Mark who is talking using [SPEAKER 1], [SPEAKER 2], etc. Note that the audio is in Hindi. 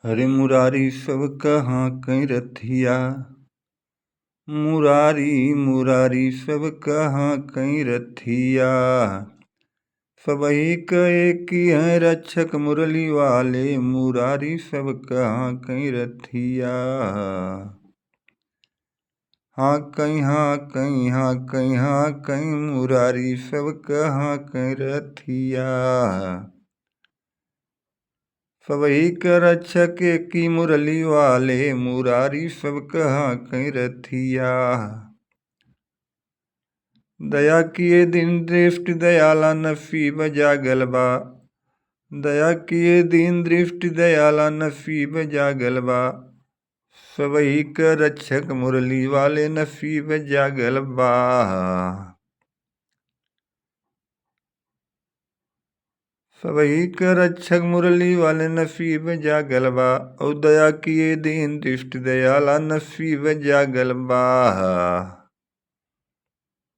[SPEAKER 1] हरे मुरारी सब कहाँ कहीं रथिया। मुरारी मुरारी सब कहाँ कहीं रथिया। सबही कहे कि हैं रक्षक मुरली वाले। मुरारी सब कहाँ कहीं रथिया। हाँ कहीं हाँ कहीं हाँ कहीं हाँ कहीं मुरारी सब कहाँ कहीं रथिया। सबही का रक्षक की मुरली वाले। मुरारी सब कहाँ कहीं रथिया। दया किए दिन दृष्टि दयाला नसीब जागल बा। दया किए दीन दृष्टि दयाला नसीब जागल बा। सबही का रक्षक मुरली वाले नसीब जागल बा। सबही का रक्षक मुरली वाले नसीब जागल बा। और दया किए दीन दृष्टि दयाला नसीब जागल बा।